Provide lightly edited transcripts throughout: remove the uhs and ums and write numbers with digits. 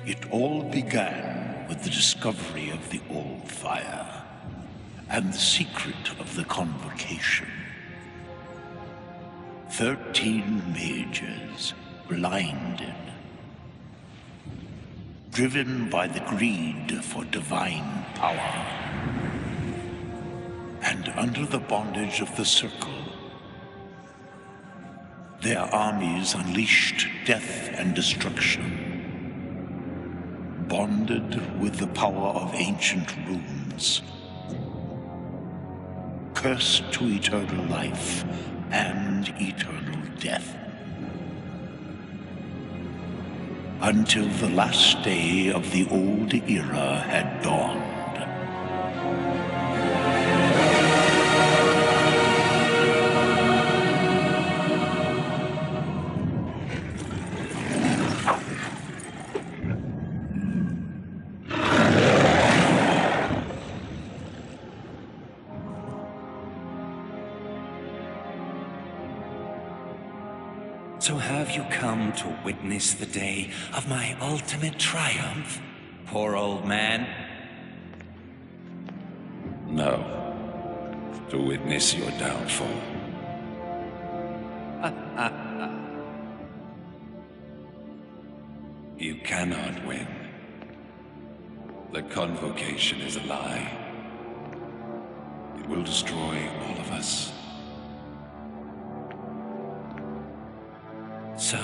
It all began with the discovery of the old fire and the secret of the convocation. 13 mages, blinded, driven by the greed for divine power, and under the bondage of the circle. Their armies unleashed death and destruction, bonded with the power of ancient runes, cursed to eternal life and eternal death. Until the last day of the old era had dawned. So have you come to witness the day of my ultimate triumph, poor old man? No. To witness your downfall. You cannot win. The convocation is a lie. It will destroy all of us. So...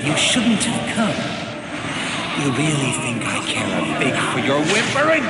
You shouldn't have come. You really think I care a fig for your whimpering?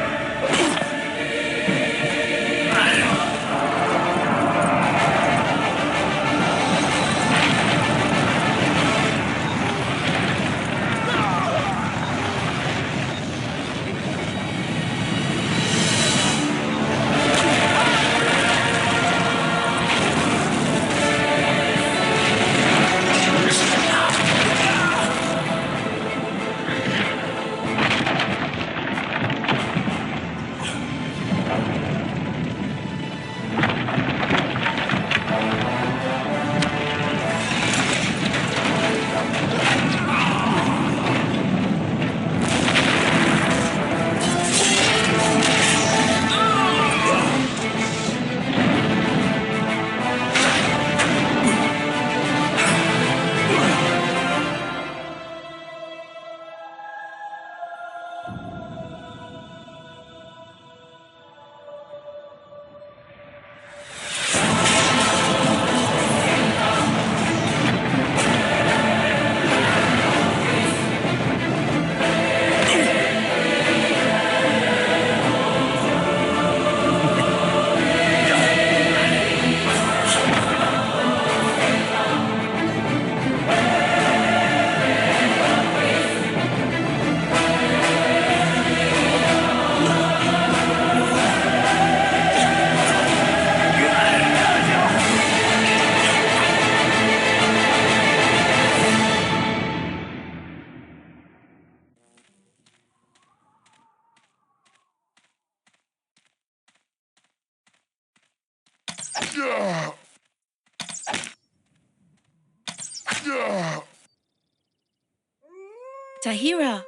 Tahira!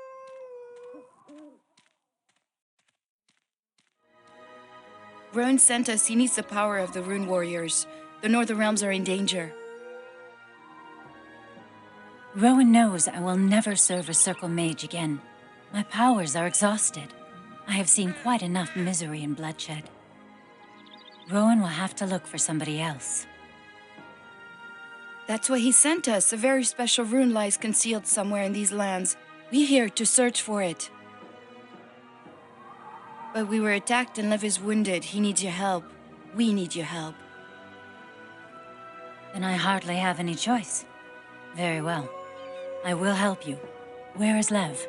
Rowan sent us. He needs the power of the Rune Warriors. The Northern Realms are in danger. Rowan knows I will never serve a Circle Mage again. My powers are exhausted. I have seen quite enough misery and bloodshed. Rowan will have to look for somebody else. That's why he sent us. A very special rune lies concealed somewhere in these lands. We're here to search for it. But we were attacked and Lev is wounded. He needs your help. We need your help. Then I hardly have any choice. Very well. I will help you. Where is Lev?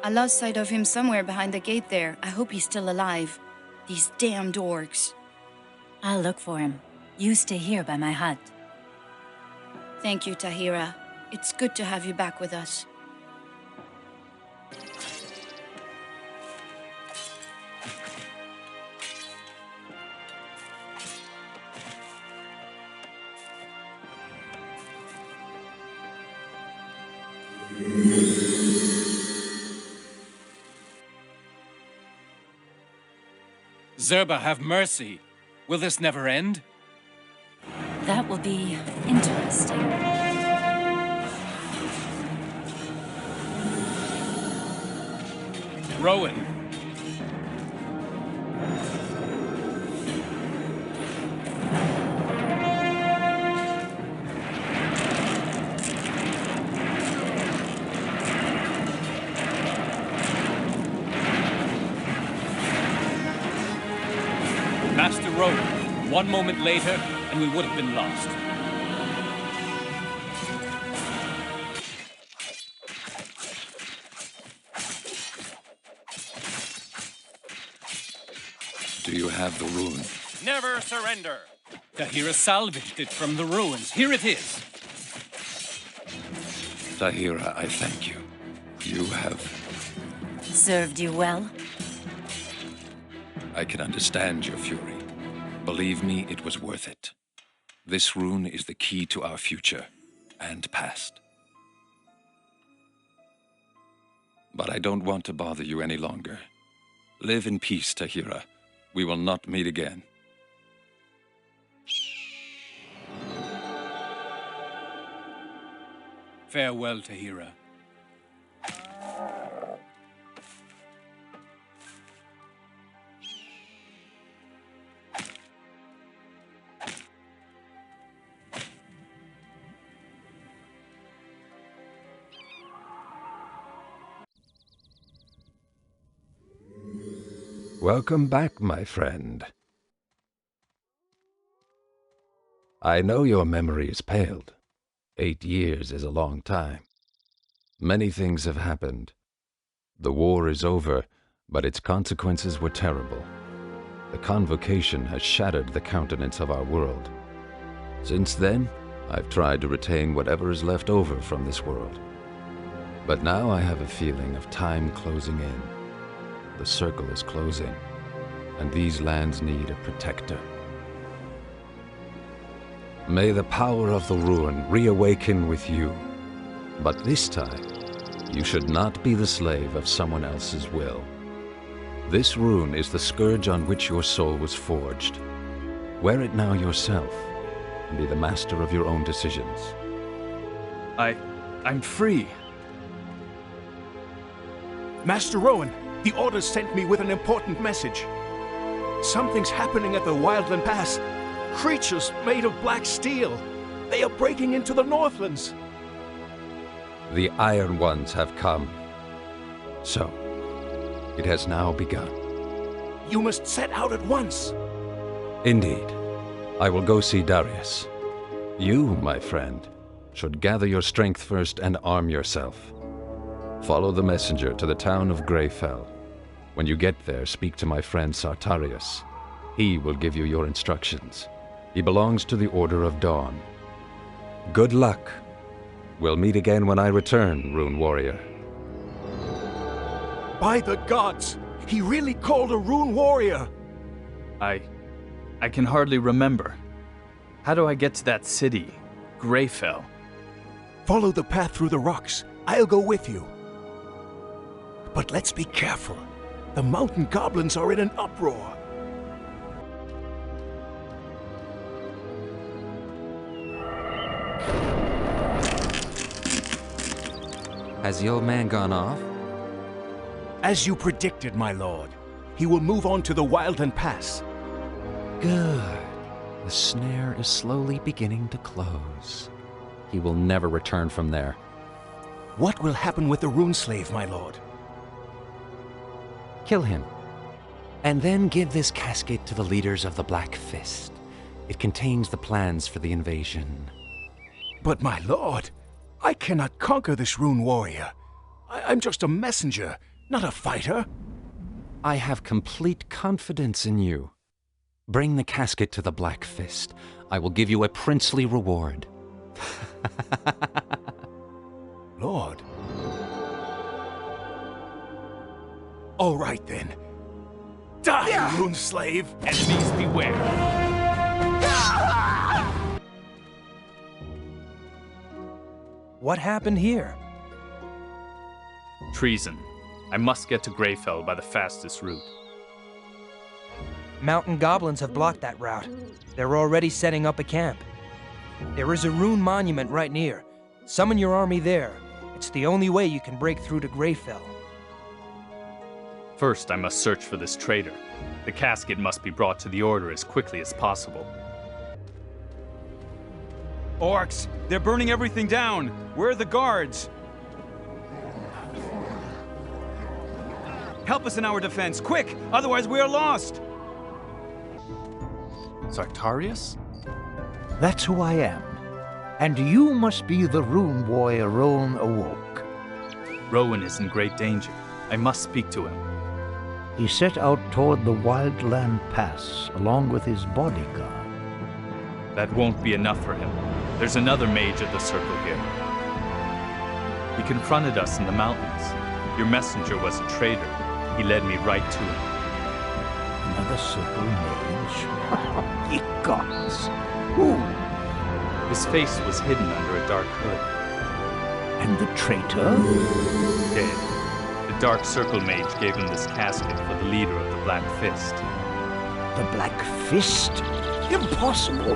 I lost sight of him somewhere behind the gate there. I hope he's still alive. These damned orcs. I'll look for him. You stay here by my hut. Thank you, Tahira. It's good to have you back with us. Zerba, have mercy. Will this never end? That will be interesting. Rowan. Master Rowan, one moment later, and we would have been lost. Do you have the rune? Never surrender! Tahira salvaged it from the ruins. Here it is. Tahira, I thank you. You have... Served you well? I can understand your fury. Believe me, it was worth it. This rune is the key to our future and past. But I don't want to bother you any longer. Live in peace, Tahira. We will not meet again. Farewell, Tahira. Welcome back, my friend. I know your memory is paled. 8 years is a long time. Many things have happened. The war is over, but its consequences were terrible. The convocation has shattered the countenance of our world. Since then, I've tried to retain whatever is left over from this world. But now I have a feeling of time closing in. The circle is closing, and these lands need a protector. May the power of the ruin reawaken with you. But this time, you should not be the slave of someone else's will. This rune is the scourge on which your soul was forged. Wear it now yourself, and be the master of your own decisions. I'm free. Master Rowan, the Order sent me with an important message. Something's happening at the Wildland Pass. Creatures made of black steel. They are breaking into the Northlands. The Iron Ones have come. So, it has now begun. You must set out at once. Indeed. I will go see Darius. You, my friend, should gather your strength first and arm yourself. Follow the messenger to the town of Greyfell. When you get there, speak to my friend Sartarius. He will give you your instructions. He belongs to the Order of Dawn. Good luck. We'll meet again when I return, Rune Warrior. By the gods! He really called a Rune Warrior! I can hardly remember. How do I get to that city, Greyfell? Follow the path through the rocks. I'll go with you. But let's be careful. The mountain goblins are in an uproar. Has the old man gone off? As you predicted, my lord. He will move on to the Wildland Pass. Good. The snare is slowly beginning to close. He will never return from there. What will happen with the Rune Slave, my lord? Kill him. And then give this casket to the leaders of the Black Fist. It contains the plans for the invasion. But my lord, I cannot conquer this Rune Warrior. I'm just a messenger, not a fighter. I have complete confidence in you. Bring the casket to the Black Fist. I will give you a princely reward. Lord. All right then. Die, rune slave! Enemies beware. What happened here? Treason. I must get to Greyfell by the fastest route. Mountain goblins have blocked that route. They're already setting up a camp. There is a rune monument right near. Summon your army there. It's the only way you can break through to Greyfell. First, I must search for this traitor. The casket must be brought to the Order as quickly as possible. Orcs! They're burning everything down! Where are the guards? Help us in our defense, quick! Otherwise we are lost! Sartarius? That's who I am. And you must be the rune warrior Rowan awoke. Rowan is in great danger. I must speak to him. He set out toward the Wildland Pass, along with his bodyguard. That won't be enough for him. There's another mage of the Circle here. He confronted us in the mountains. Your messenger was a traitor. He led me right to him. Another Circle mage? Ye gods! Who? His face was hidden under a dark hood. And the traitor? Dead. The Dark Circle mage gave him this casket for the leader of the Black Fist. The Black Fist? Impossible!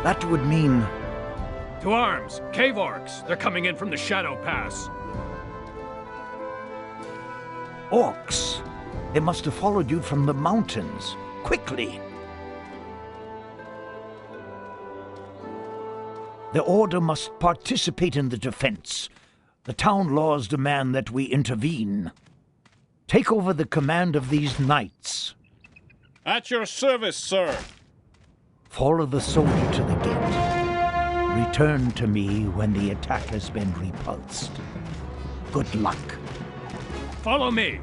That would mean... To arms! Cave orcs! They're coming in from the Shadow Pass! Orcs! They must have followed you from the mountains. Quickly! The Order must participate in the defense. The town laws demand that we intervene. Take over the command of these knights. At your service, sir! Follow the soldier to the gate. Return to me when the attack has been repulsed. Good luck. Follow me!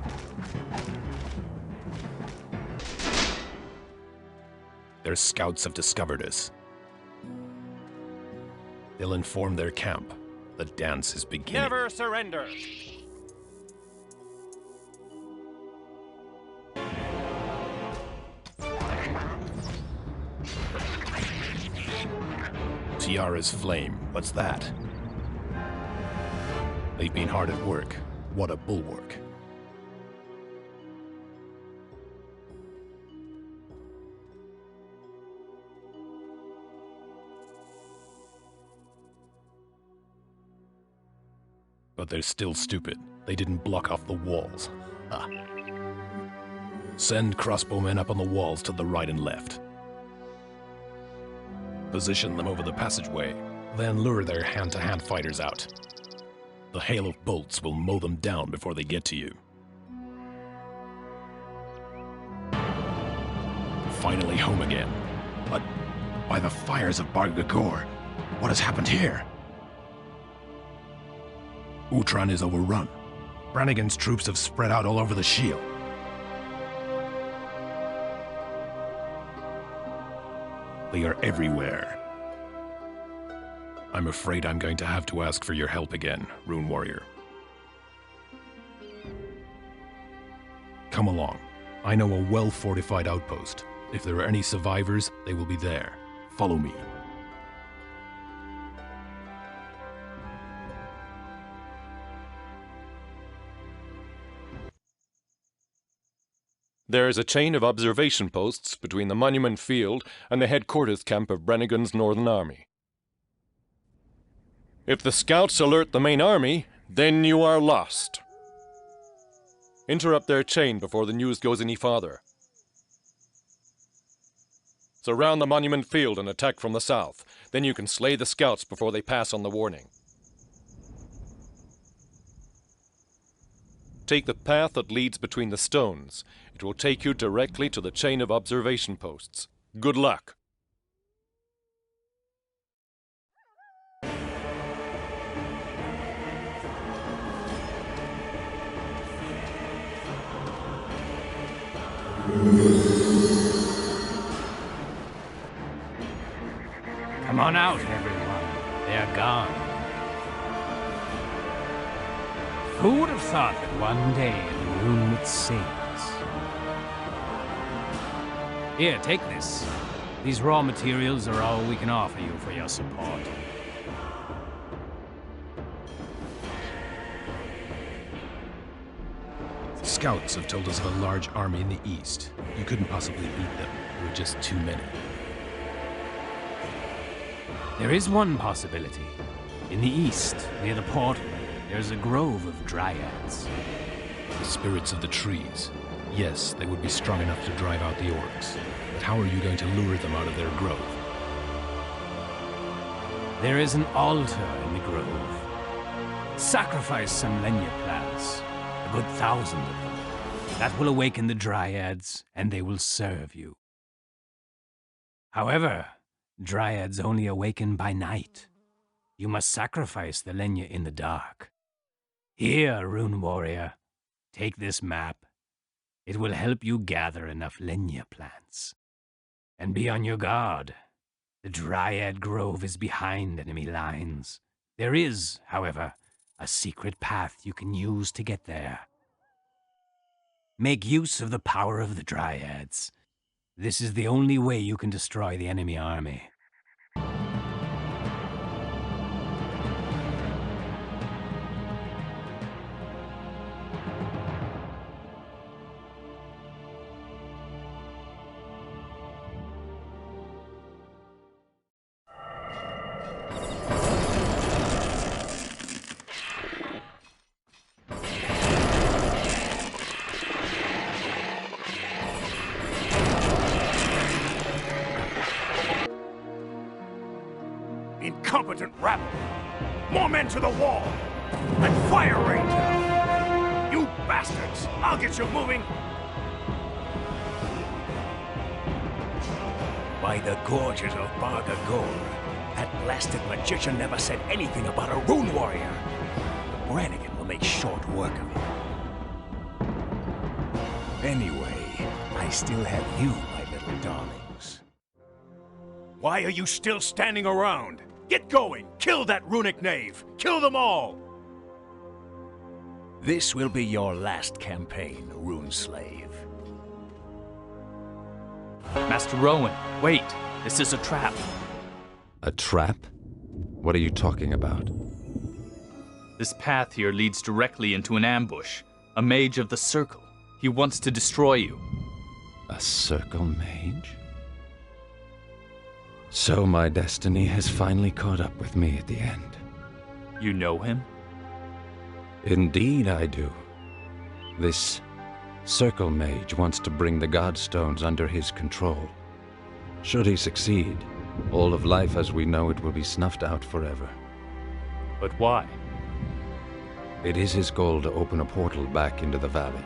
Their scouts have discovered us. They'll inform their camp. The dance is beginning. Never surrender! Tiara's flame. What's that? They've been hard at work. What a bulwark. But they're still stupid. They didn't block off the walls. Ah. Send crossbowmen up on the walls to the right and left. Position them over the passageway, then lure their hand-to-hand fighters out. The hail of bolts will mow them down before they get to you. Finally home again. But by the fires of Bargagor, what has happened here? Utran is overrun. Brannigan's troops have spread out all over the Shiel. They are everywhere. I'm afraid I'm going to have to ask for your help again, Rune Warrior. Come along. I know a well-fortified outpost. If there are any survivors, they will be there. Follow me. There is a chain of observation posts between the Monument Field and the headquarters camp of Brannigan's Northern Army. If the scouts alert the main army, then you are lost. Interrupt their chain before the news goes any farther. Surround the Monument Field and attack from the south. Then you can slay the scouts before they pass on the warning. Take the path that leads between the stones. It will take you directly to the chain of observation posts. Good luck. Come on out, everyone. They're gone. Who would have thought that one day the rune would sing us? Here, take this. These raw materials are all we can offer you for your support. Scouts have told us of a large army in the east. You couldn't possibly beat them. There were just too many. There is one possibility. In the east, near the portal, there's a grove of dryads. The spirits of the trees. Yes, they would be strong enough to drive out the orcs. But how are you going to lure them out of their grove? There is an altar in the grove. Sacrifice some lenya plants, a good 1,000 of them. That will awaken the dryads, and they will serve you. However, dryads only awaken by night. You must sacrifice the lenya in the dark. Here, rune warrior, take this map. It will help you gather enough lenya plants. And be on your guard. The dryad grove is behind enemy lines. There is, however, a secret path you can use to get there. Make use of the power of the dryads. This is the only way you can destroy the enemy army. Incompetent rabble! More men to the wall! And fire rain down! You bastards! I'll get you moving! By the gorges of Bargagor, that blasted magician never said anything about a rune warrior. But Brannigan will make short work of it. Anyway, I still have you, my little darlings. Why are you still standing around? Get going! Kill that runic knave! Kill them all! This will be your last campaign, rune slave. Master Rowan, wait! This is a trap. A trap? What are you talking about? This path here leads directly into an ambush. A mage of the Circle. He wants to destroy you. A Circle mage? So my destiny has finally caught up with me at the end. You know him? Indeed I do. This Circle mage wants to bring the Godstones under his control. Should he succeed, all of life as we know it will be snuffed out forever. But why? It is his goal to open a portal back into the valley.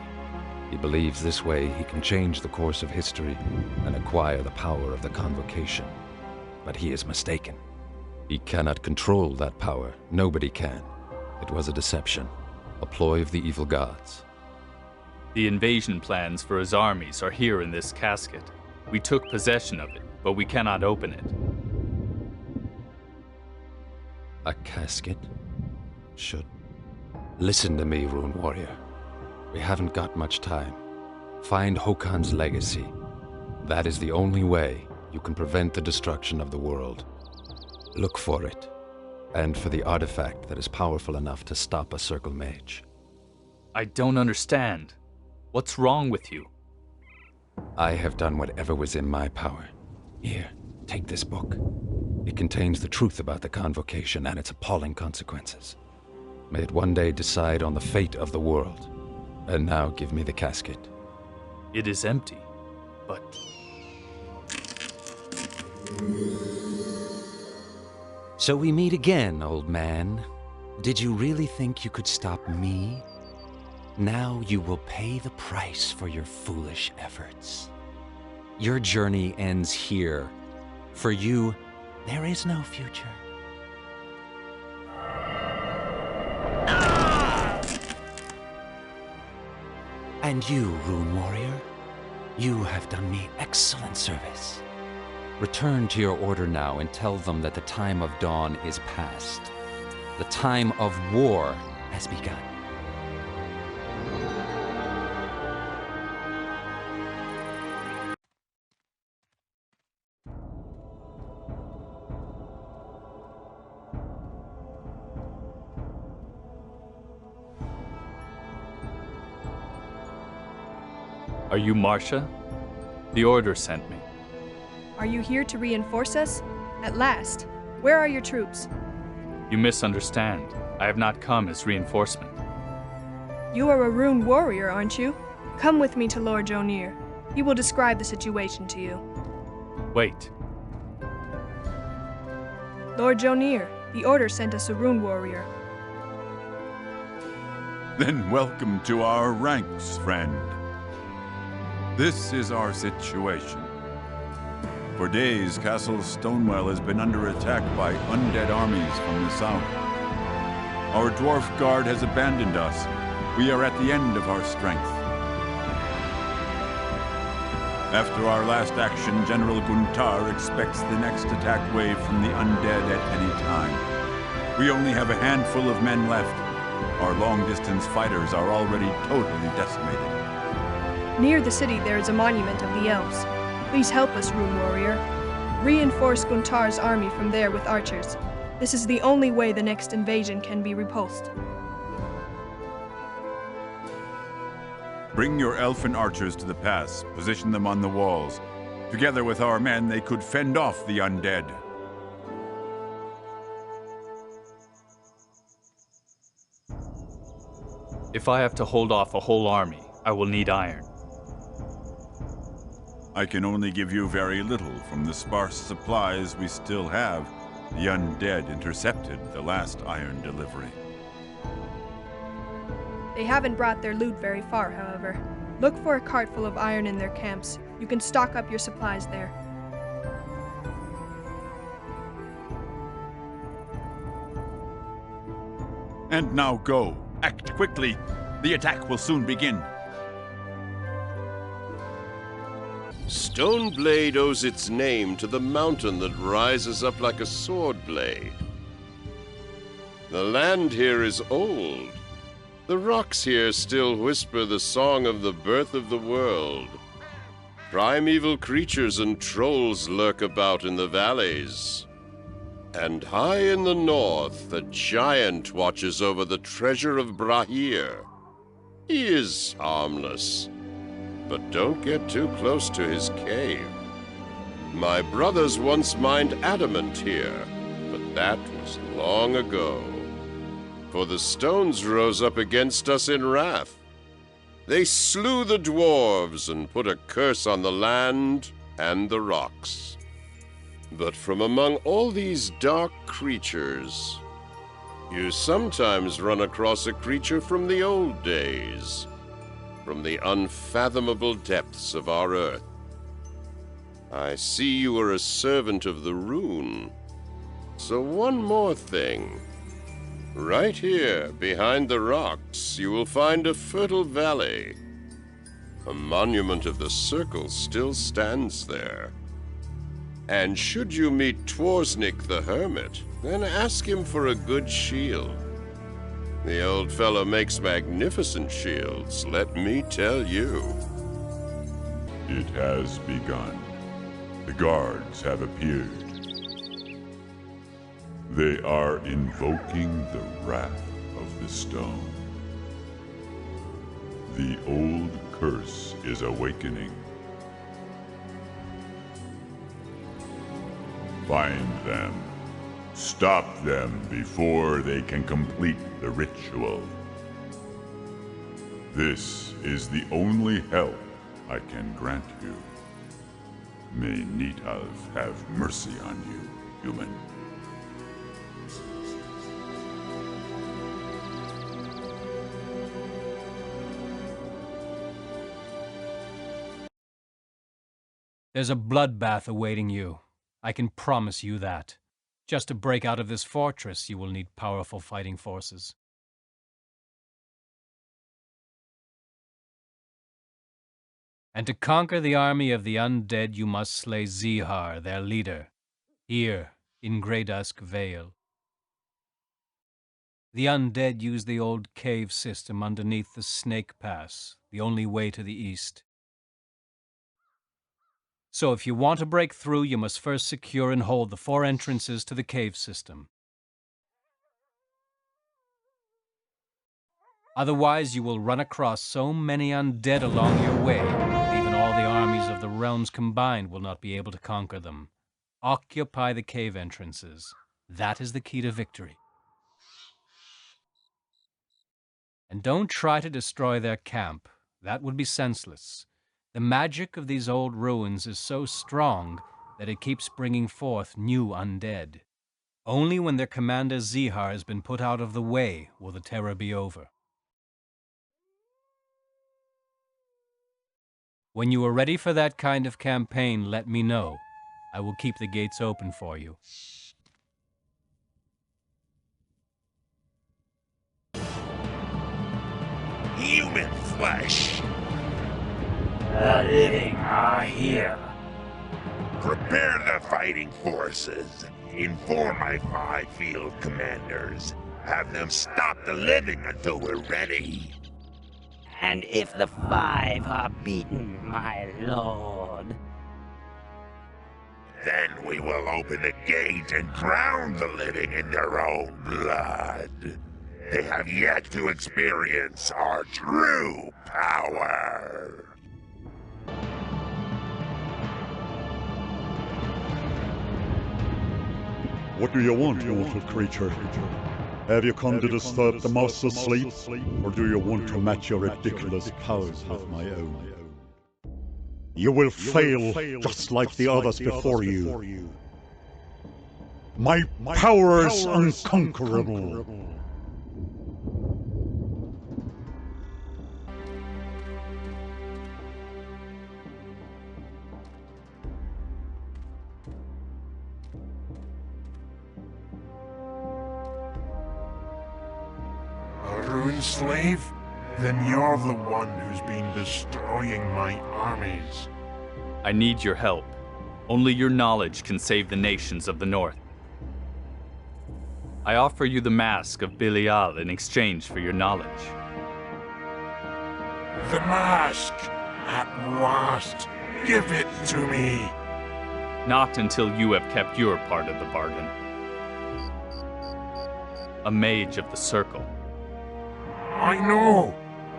He believes this way he can change the course of history and acquire the power of the Convocation. But he is mistaken. He cannot control that power. Nobody can. It was a deception, a ploy of the evil gods. The invasion plans for his armies are here in this casket. We took possession of it, but we cannot open it. A casket? Should... Listen to me, Rune Warrior. We haven't got much time. Find Hokan's legacy. That is the only way you can prevent the destruction of the world. Look for it, and for the artifact that is powerful enough to stop a Circle mage. I don't understand. What's wrong with you? I have done whatever was in my power. Here, take this book. It contains the truth about the Convocation and its appalling consequences. May it one day decide on the fate of the world. And now give me the casket. It is empty, but... So we meet again, old man. Did you really think you could stop me? Now you will pay the price for your foolish efforts. Your journey ends here. For you, there is no future. And you, Rune Warrior? You have done me excellent service. Return to your order now and tell them that the time of dawn is past. The time of war has begun. Are you Marcia? The Order sent me. Are you here to reinforce us? At last. Where are your troops? You misunderstand. I have not come as reinforcement. You are a rune warrior, aren't you? Come with me to Lord Jonir. He will describe the situation to you. Wait. Lord Jonir, the Order sent us a rune warrior. Then welcome to our ranks, friend. This is our situation. For days, Castle Stonewell has been under attack by undead armies from the south. Our dwarf guard has abandoned us. We are at the end of our strength. After our last action, General Guntar expects the next attack wave from the undead at any time. We only have a handful of men left. Our long-distance fighters are already totally decimated. Near the city there is a monument of the elves. Please help us, rune warrior. Reinforce Guntar's army from there with archers. This is the only way the next invasion can be repulsed. Bring your elfin archers to the pass. Position them on the walls. Together with our men, they could fend off the undead. If I have to hold off a whole army, I will need iron. I can only give you very little from the sparse supplies we still have. The undead intercepted the last iron delivery. They haven't brought their loot very far, however. Look for a cart full of iron in their camps. You can stock up your supplies there. And now go. Act quickly. The attack will soon begin. Stoneblade owes its name to the mountain that rises up like a sword blade. The land here is old. The rocks here still whisper the song of the birth of the world. Primeval creatures and trolls lurk about in the valleys. And high in the north, a giant watches over the treasure of Brahir. He is harmless, but don't get too close to his cave. My brothers once mined adamant here, but that was long ago. For the stones rose up against us in wrath. They slew the dwarves and put a curse on the land and the rocks. But from among all these dark creatures, you sometimes run across a creature from the old days, from the unfathomable depths of our earth. I see you are a servant of the rune. So one more thing. Right here, behind the rocks, you will find a fertile valley. A monument of the circle still stands there. And should you meet Tworsnik the Hermit, then ask him for a good shield. The old fellow makes magnificent shields, let me tell you. It has begun. The guards have appeared. They are invoking the wrath of the stone. The old curse is awakening. Find them. Stop them before they can complete the ritual. This is the only help I can grant you. May Nitav have mercy on you, human. There's a bloodbath awaiting you. I can promise you that. Just to break out of this fortress, you will need powerful fighting forces. And And to conquer the army of the undead, you must slay Zihar, their leader, here in Grey Dusk Vale. The undead use the old cave system underneath the Snake Pass, the only way to the east. So if you want to break through, you must first secure and hold the 4 entrances to the cave system. Otherwise, you will run across so many undead along your way that even all the armies of the realms combined will not be able to conquer them. Occupy the cave entrances. That is the key to victory. And don't try to destroy their camp. That would be senseless. The magic of these old ruins is so strong that it keeps bringing forth new undead. Only when their commander Zihar has been put out of the way will the terror be over. When you are ready for that kind of campaign, let me know. I will keep the gates open for you. Human flesh! The living are here. Prepare the fighting forces. Inform my 5 field commanders. Have them stop the living until we're ready. And if the 5 are beaten, my lord, then we will open the gate and drown the living in their own blood. They have yet to experience our true power. What do you want, mortal creature? Have you come to disturb the master's sleep, or do you want to match your ridiculous powers with my own? You will fail just like the others before you. My power is unconquerable. Ruin slave? Then you're the one who's been destroying my armies. I need your help. Only your knowledge can save the nations of the North. I offer you the mask of Belial in exchange for your knowledge. The mask! At last! Give it to me! Not until you have kept your part of the bargain. A mage of the Circle. I know!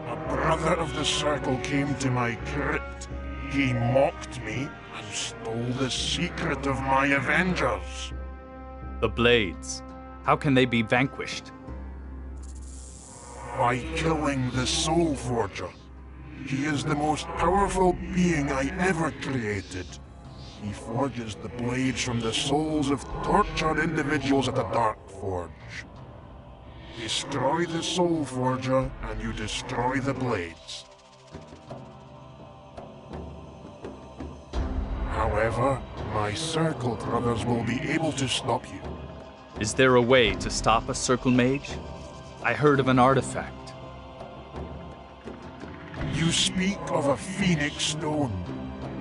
A brother of the Circle came to my crypt. He mocked me and stole the secret of my Avengers. The Blades. How can they be vanquished? By killing the Soul Forger. He is the most powerful being I ever created. He forges the blades from the souls of tortured individuals at the Dark Forge. Destroy the Soul Forger, and you destroy the blades. However, my Circle brothers will be able to stop you. Is there a way to stop a Circle Mage? I heard of an artifact. You speak of a Phoenix Stone.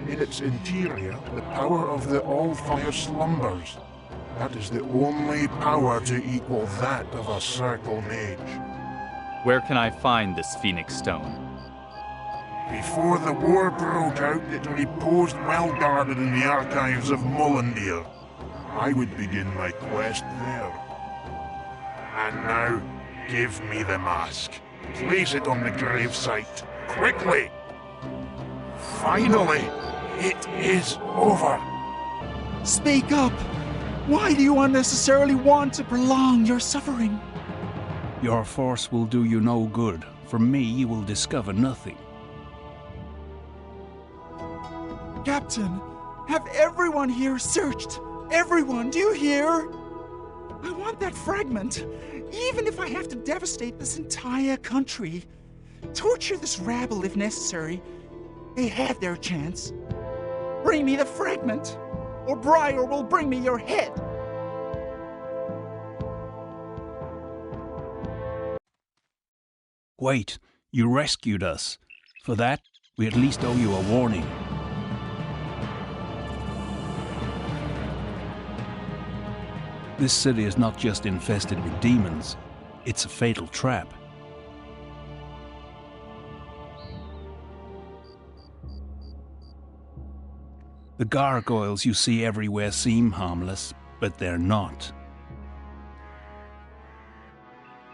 In its interior, the power of the All-Fire slumbers. That is the only power to equal that of a Circle Mage. Where can I find this Phoenix Stone? Before the war broke out, it reposed well guarded in the archives of Mulandir. I would begin my quest there. And now, give me the mask. Place it on the gravesite. Quickly! Finally, it is over. Speak up! Why do you unnecessarily want to prolong your suffering? Your force will do you no good. From me, you will discover nothing. Captain, have everyone here searched. Everyone, do you hear? I want that fragment, even if I have to devastate this entire country. Torture this rabble if necessary. They had their chance. Bring me the fragment, or Briar will bring me your head. Wait, you rescued us. For that, We at least owe you a warning. This city is not just infested with demons, it's a fatal trap. The gargoyles you see everywhere seem harmless, but they're not.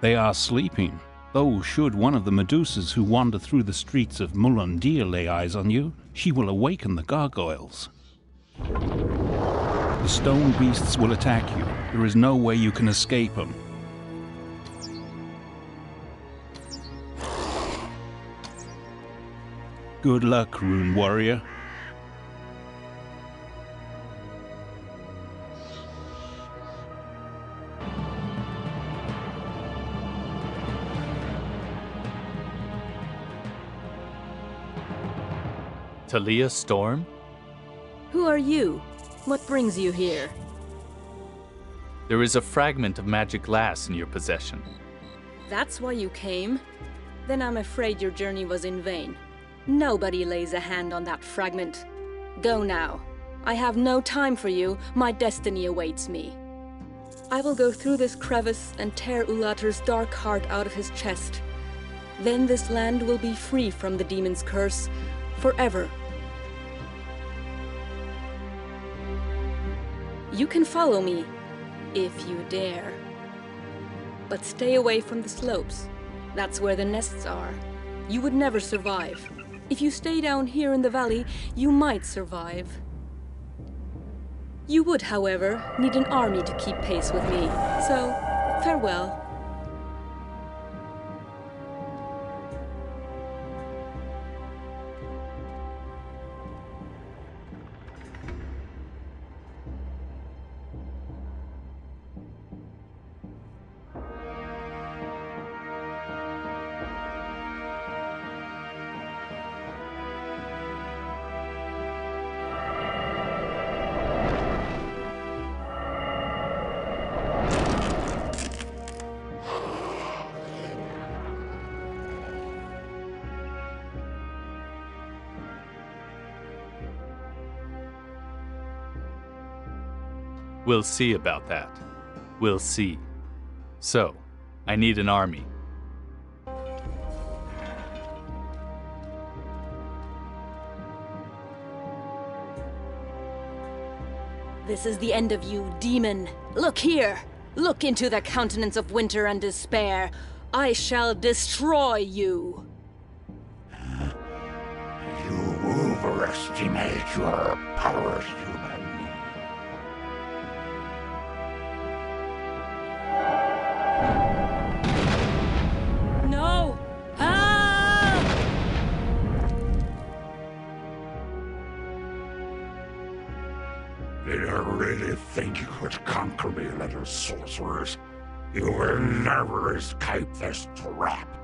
They are sleeping, though should one of the Medusas who wander through the streets of Mulandir lay eyes on you, she will awaken the gargoyles. The stone beasts will attack you. There is no way you can escape them. Good luck, Rune Warrior. Talia Storm? Who are you? What brings you here? There is a fragment of magic glass in your possession. That's why you came? Then I'm afraid your journey was in vain. Nobody lays a hand on that fragment. Go now. I have no time for you. My destiny awaits me. I will go through this crevice and tear Ulater's dark heart out of his chest. Then this land will be free from the demon's curse, forever. You can follow me, if you dare. But stay away from the slopes. That's where the nests are. You would never survive. If you stay down here in the valley, you might survive. You would, however, need an army to keep pace with me. So, farewell. We'll see about that. We'll see. So, I need an army. This is the end of you, demon. Look here. Look into the countenance of winter and despair. I shall destroy you. You overestimate your powers, human. No! Ah! Did you really think you could conquer me, little sorcerers? You will never escape this trap.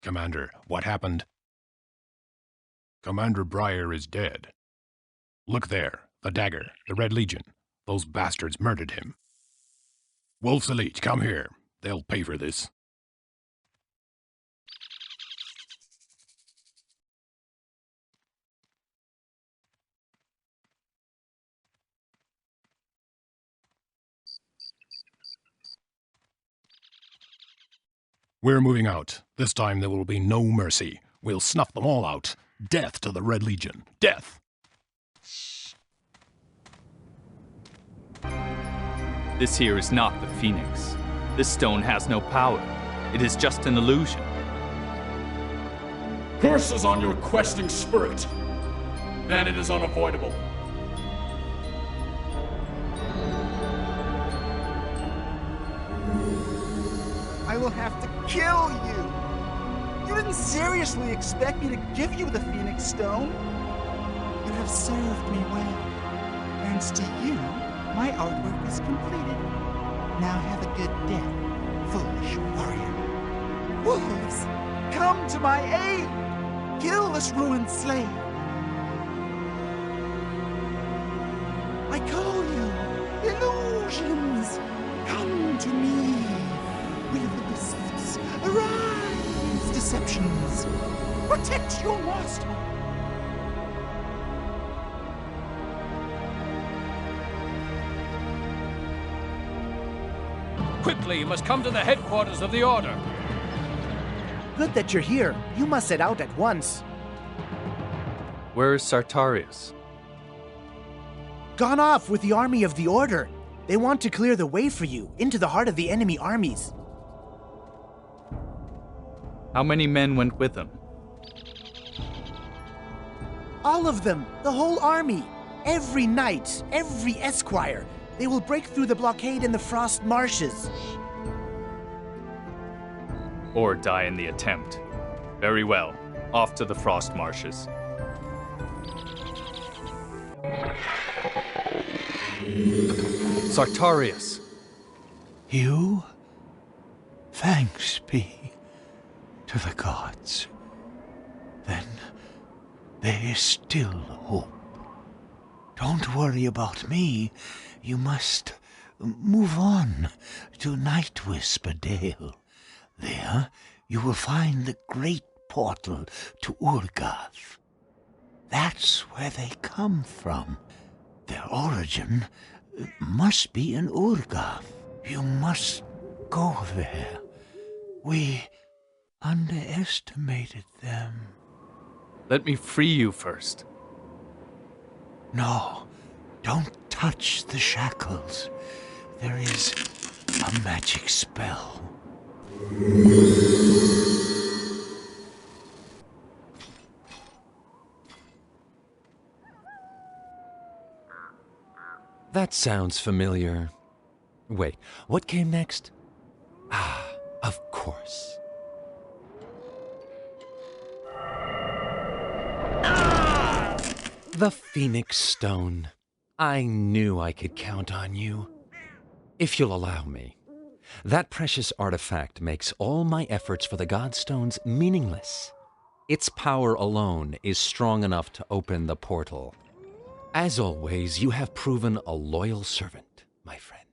Commander, what happened? Commander Briar is dead. Look there, the dagger, the Red Legion. Those bastards murdered him. Wolf's Elite, come here. They'll pay for this. We're moving out. This time there will be no mercy. We'll snuff them all out. Death to the Red Legion. Death! This here is not the Phoenix. This stone has no power. It is just an illusion. curses on your questing spirit. Then it is unavoidable. I will have to kill you! You didn't seriously expect me to give you the Phoenix Stone? You have served me well. Thanks to you, my artwork is completed. Now have a good death, foolish warrior. Wolves, come to my aid! Kill this ruined slave! I call you, illusions! Come to me! Will-o-wisps, arise! Deceptions! Protect your master! Quickly, you must come to the headquarters of the Order. Good that you're here. You must set out at once. Where is Sartarius? Gone off with the army of the Order. They want to clear the way for you, into the heart of the enemy armies. How many men went with him? All of them, the whole army. Every knight, every esquire. They will break through the blockade in the Frost Marshes. Or die in the attempt. Very well. Off to the Frost Marshes. Sartarius! You? Thanks be to the gods. Then there is still hope. Don't worry about me. You must move on to Night Whisper Dale. There you will find the great portal to Urgath. That's where they come from. Their origin must be in Urgath. You must go there. We underestimated them. Let me free you first. No, don't touch the shackles. There is a magic spell. That sounds familiar. Wait, what came next? Ah, of course. The Phoenix Stone. I knew I could count on you. If you'll allow me. That precious artifact makes all my efforts for the Godstones meaningless. Its power alone is strong enough to open the portal. As always, you have proven a loyal servant, my friend.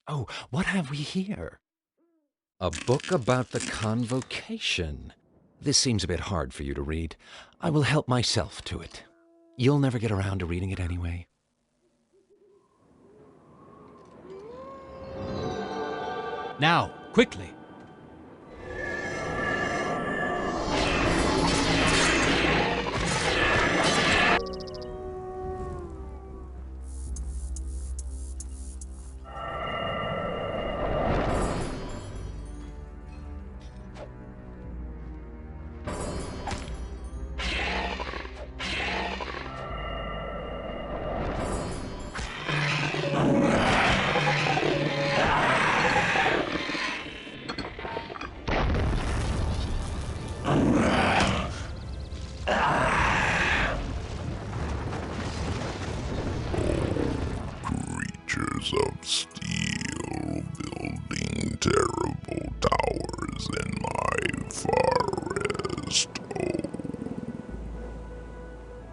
Oh, what have we here? A book about the Convocation. This seems a bit hard for you to read. I will help myself to it. You'll never get around to reading it anyway. Now, quickly. Of steel building terrible towers in my forest. Oh,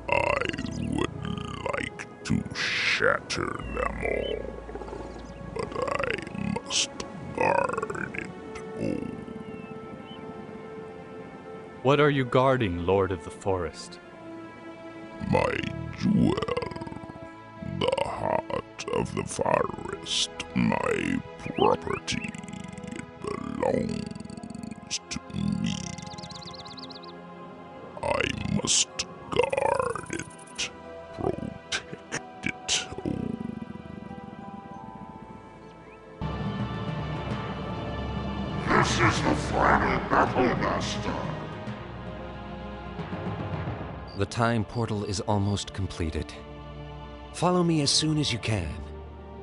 I would like to shatter them all, but I must guard it. Oh. What are you guarding, Lord of the Forest? My jewel. The heart of the forest, my property. It belongs to me. I must guard it, protect it. This is the final battle, Master. The time portal is almost completed. Follow me as soon as you can.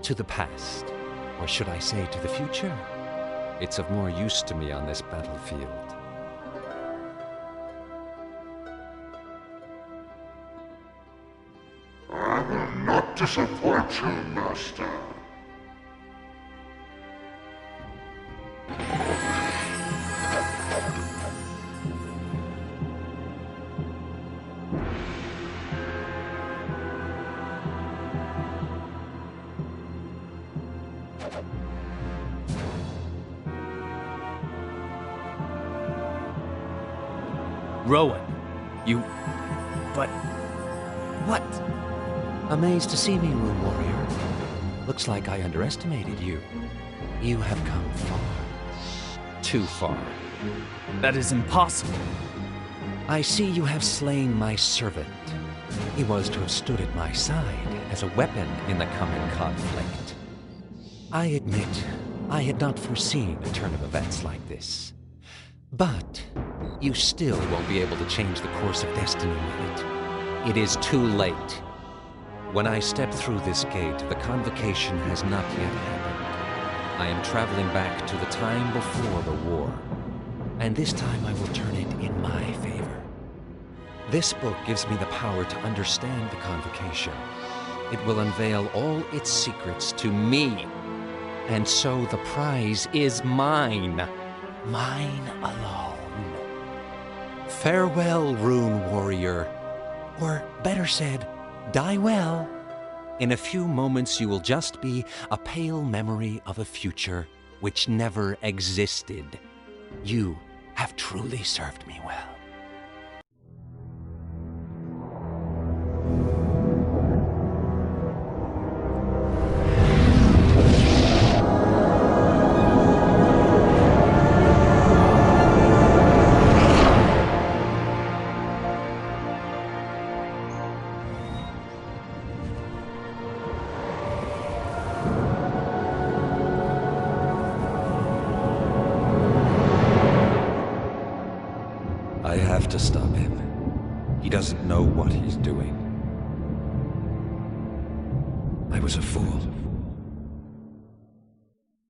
To the past. Or should I say to the future? It's of more use to me on this battlefield. I will not disappoint you, Master. Rowan, you... But... What? Amazed to see me, Rune Warrior. Looks like I underestimated you. You have come far. Too far. That is impossible. I see you have slain my servant. He was to have stood at my side as a weapon in the coming conflict. I admit, I had not foreseen a turn of events like this. But you still won't be able to change the course of destiny with it. It is too late. When I step through this gate, the convocation has not yet happened. I am traveling back to the time before the war. And this time I will turn it in my favor. This book gives me the power to understand the convocation. It will unveil all its secrets to me. And so the prize is mine. Mine alone. Farewell, Rune Warrior. Or better said, die well. In a few moments you will just be a pale memory of a future which never existed. You have truly served me well. I have to stop him. He doesn't know what he's doing. I was a fool.